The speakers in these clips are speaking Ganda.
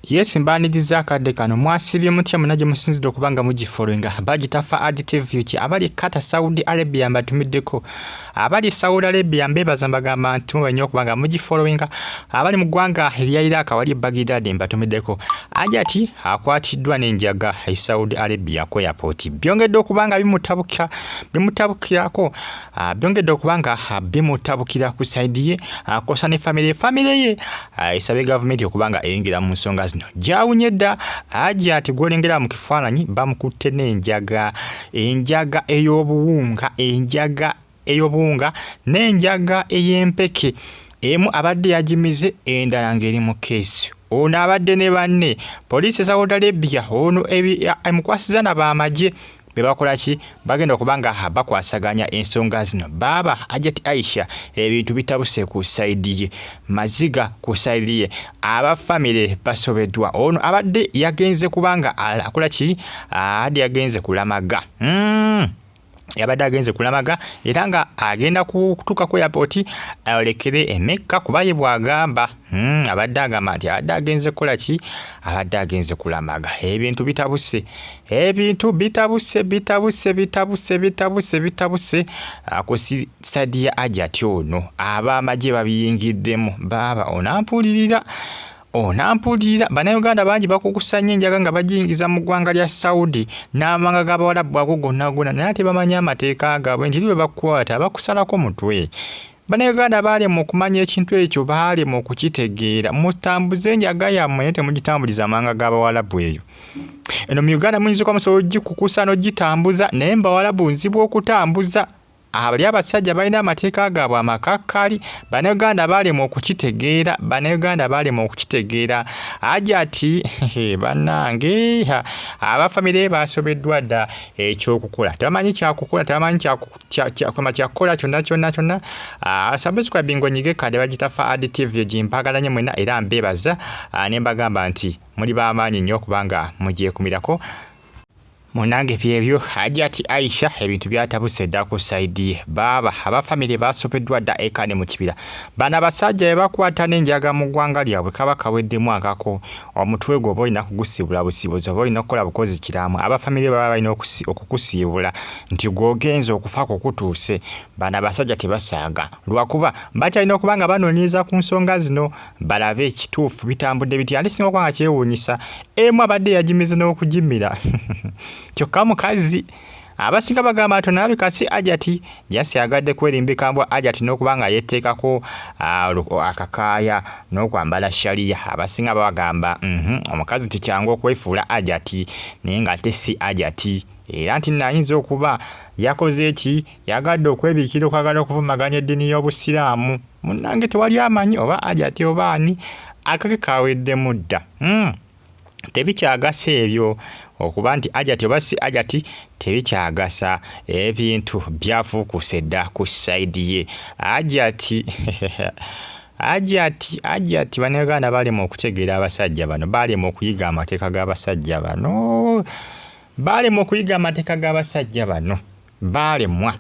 Yes mbaniriza akadde kano mwasibye mutya munaje musinzidde okubanga mugifollowinga bagitafa additive yuki abali kata Saudi Arabia mbatumiddeko abali Saudi Arabia mbebaza mbagamba nti mubenye okubanga mugifollowinga abali mu ggwanga erya Iraq wali Baghdad mbatumiddeko ajati akwatiddwa n'enjaga e Saudi Arabia ko airport byongedde okubanga bimutabukirako byongedde okubanga bimutabukira ku side ye akosa ne family ye isabe government okubanga eyingira mu nsonga zino jawunyedda ajati golengera mu kifaananyi bamukutte n'enjaga ey'obuwunga n'enjaga ey'empeke emu abadde yagimize endala ngeri mu keesi ono abadde ne banne poliisi Saudi Arabia ono emukwasizana b'amagye bebakola ki bagenda okubanga bakwasaganya ensonga zino baba ajati Aisha ebintu bitabuse ku side ye maziga ku side ye aba family basobeddwa ono abadde yagenze kubanga akola ki yagenze kulamaga yabadde agenze kulamaga era nga agenda kutuuka ku airport ayolekere Mecca kubaye bwagamba abadde agamba nti abadde agenze kukola ki abadde agenze kulamaga ebintu bitabuse ku side ya ajati ono ab'amagye babiyingiddemu baba onampulira bannayuganda bangi bakukusanya enjaga nga bagiyingiza mu ggwanga lya Saudi n'amanga g'Abawarabu ago gonna naye tebamanyi amateeka gaabwe nti liwe bakukwata bakusalako mutwe bannayuganda baali mu kumanya ekintu ekyo baali mu kukitegeera mutambuze enjaga yammwe naye temugitambuliza amanga g'Abawarabu eyo eno mu Uganda muyinza okusobola ogikukusa n'ogitambuza naye mbawarabu nzibu okutambuza abali abasajja balina amateeka gaabwe amakakkali bannayuganda baali mu kukitegeera ajati bannange abafamire basobeddwa dda ekyokukola tebamanyi kyakukola tebamanyi kyakukola kyonna subscribe ngonyige kade bagitafa additive egimpagalanye mwena era mbebaza ne mbagamba nti muli b'amaanyi nnyo okubanga mugyekumirako munange byebyo ajati Aisha ebintu byatabuse dda ku side ye baba abafamily basobeddwa dda ekane mu kibira bana basajja bakwata n'enjaga mu ggwanga lyabwe kaba kaweddemu akako omutwe gwo boyina kugusibula busibuzo boyina okukola bukozi kiramu abafamily baba balina okukusiibula nti gwogenze okufa kukutuuse bana basajja tebasaaga lwakuba bakyalina okubanga banoonyeza ku nsonga zino balabe ekituufu bitambudde biti ate singa okwanga kyewuunyisa emu abadde yagimize n'okugimira kyokka mukazi abasinga bagamba ati nabi kasi ajati yasagadde kwerimbikambwa ajati n'okubanga yetteekako akakaaya n'okwambala sharia abasinga bagamba omukazi tikyangu okwefuula ajati naye nga ate si ajati era nti nayinza okuba yakoze eki yagadde okwebiikira okwagala okuvumaganya eddiini y'obusiraamu munnange tewali amanyi oba ajati oba ani akake kaweddemu dda tebikyagasa ebyo okuba nti ajati oba si ajati tebikyagasa ebintu byafuukuse dda ku side ye ajati bannayuganda baalimu okutegeera abasajja bano baalimu okuyiga amateeka g'abasajja bano baalemwa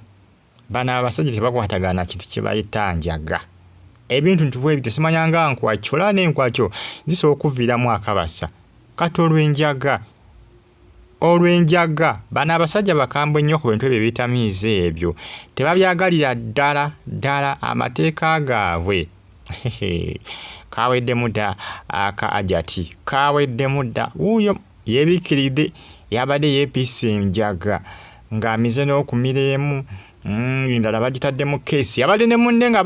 bano abasajja tebakwatagana kintu kye bayita njaga ebintu nti bwe simanyanga nkwakyola n'enkwakyo zisobola okuviiramu akabasa kati olw'enjaga bano abasajja bakambwe nnyo ku bintu ebyo ebitamiiza ebyo tebabyagalira ddala amateeka gaabwe kaweddemu dda aka ajati kaweddemu dda wuuyo yeebikiridde yabadde yeepiisa enjaga ng'amize n'okumiremu ndala bagitaddemu keesi yabadde ne munne nga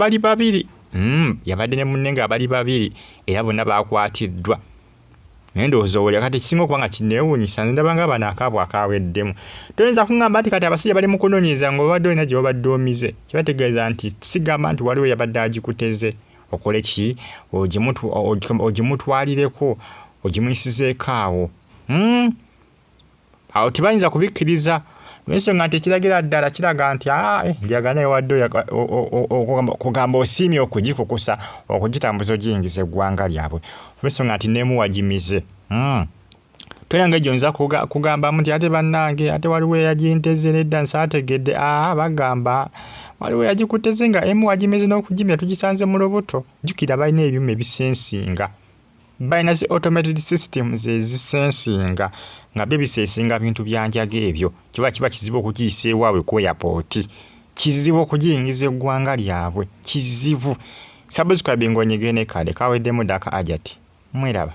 bali babiri era bonna baakwatiddwa ndowooza olya kati kisinga okuba nga kinneewuunyisa ndaba nga bano akaabwe akaweddemu toyinza kuŋŋamba nti kati abasajja bali mu kunoonyeza ng'obadde olina gye wabadde omize kibategeeza nti sigamba nti waliwo yabadde agikuteze okole ki ogimutwalireko ogimuyisizeeko awo tebayinza kubikkiriza n'ensonga nti ekiragira ddala kiraga nti njaga naye wadde okugamba osiimye okugikukusa okugitambuza ogiyingiza eggwanga lyabwe olw'ensonga nti neemu wagimize toyanga egyo nza kugambamu nti ate bannange ate waliwo eyaginteze nedda nsaategedde bagamba waliwo yagikuteze nga emu wagimize n'okugimira tugisanze mu lubuto jjukira balina ebyuma ebisensinga balina zi automated systems ezisensinga nga byo biseesinga bintu byanjaga ebyo kiba kizibu okugiyisa ewaabwe ku airport, kizibu okugiyingiza eggwanga lyabwe, kizibu. Subscribe ng'onyige ne kale kaweddemu ddaka Hajati. Mweraba.